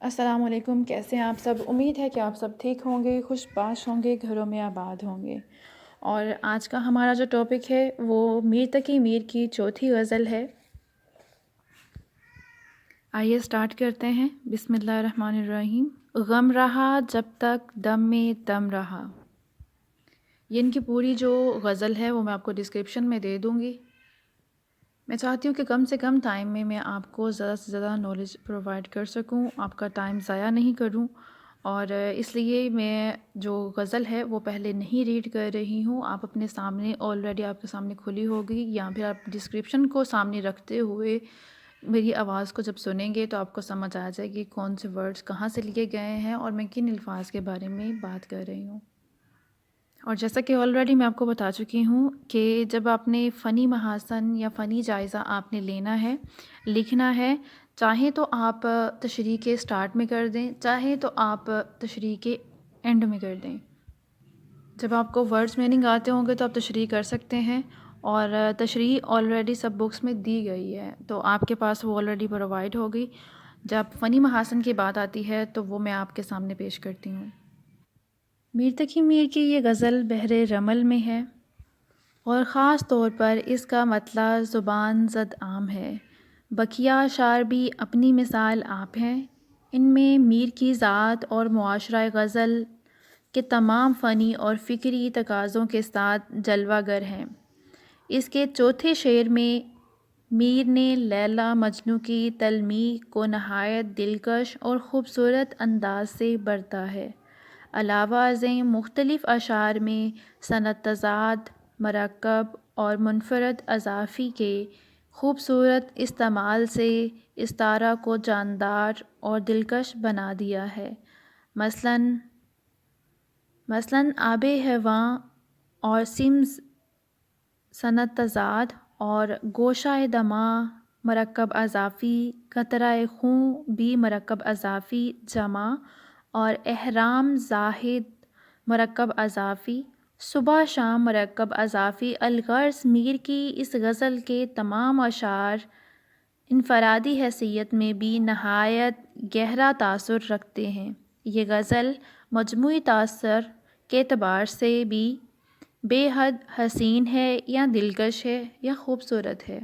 السلام علیکم، کیسے ہیں آپ سب؟ امید ہے کہ آپ سب ٹھیک ہوں گے، خوش باش ہوں گے، گھروں میں آباد ہوں گے۔ اور آج کا ہمارا جو ٹاپک ہے وہ میر تقی میر کی چوتھی غزل ہے۔ آئیے سٹارٹ کرتے ہیں۔ بسم اللہ الرحمن الرحیم۔ غم رہا جب تک دم میں دم رہا۔ یہ ان کی پوری جو غزل ہے وہ میں آپ کو ڈسکرپشن میں دے دوں گی۔ میں چاہتی ہوں کہ کم سے کم ٹائم میں آپ کو زیادہ سے زیادہ نالج پرووائڈ کر سکوں، آپ کا ٹائم ضائع نہیں کروں، اور اس لیے میں جو غزل ہے وہ پہلے نہیں ریڈ کر رہی ہوں، آپ اپنے سامنے آلریڈی آپ کے سامنے کھلی ہوگی، یا پھر آپ ڈسکرپشن کو سامنے رکھتے ہوئے میری آواز کو جب سنیں گے تو آپ کو سمجھ آ جائے گی کون سے ورڈز کہاں سے لیے گئے ہیں اور میں کن الفاظ کے بارے میں بات کر رہی ہوں۔ اور جیسا کہ آلریڈی میں آپ کو بتا چکی ہوں کہ جب آپ نے فنی محاسن یا فنی جائزہ آپ نے لینا ہے، لکھنا ہے، چاہیں تو آپ تشریح کے سٹارٹ میں کر دیں، چاہیں تو آپ تشریح کے اینڈ میں کر دیں۔ جب آپ کو ورڈز میننگ آتے ہوں گے تو آپ تشریح کر سکتے ہیں، اور تشریح آلریڈی سب بکس میں دی گئی ہے تو آپ کے پاس وہ آلریڈی پرووائڈ ہوگی۔ جب فنی محاسن کی بات آتی ہے تو وہ میں آپ کے سامنے پیش کرتی ہوں۔ میر تقی میر کی یہ غزل بحر رمل میں ہے، اور خاص طور پر اس کا مطلع زبان زد عام ہے۔ بقیہ اشعار بھی اپنی مثال آپ ہیں، ان میں میر کی ذات اور معاشرہ غزل کے تمام فنی اور فکری تقاضوں کے ساتھ جلوہ گر ہیں۔ اس کے چوتھے شعر میں میر نے لیلی مجنوں کی تلمیح کو نہایت دلکش اور خوبصورت انداز سے برتا ہے۔ علاوہ ازیں مختلف اشعار میں صنعت تضاد، مرکب اور منفرد اضافی کے خوبصورت استعمال سے استعارہ کو جاندار اور دلکش بنا دیا ہے۔ مثلاً آب ہواں اور سمز صنعت تضاد، اور گوشہ دماغ مرکب اضافی، قطرہ خوں بھی مرکب اضافی جمع، اور احرام زاہد مرکب اضافی، صبح شام مرکب اضافی۔ الغرض میر کی اس غزل کے تمام اشعار انفرادی حیثیت میں بھی نہایت گہرا تاثر رکھتے ہیں۔ یہ غزل مجموعی تاثر کے اعتبار سے بھی بے حد حسین ہے، یا دلکش ہے، یا خوبصورت ہے۔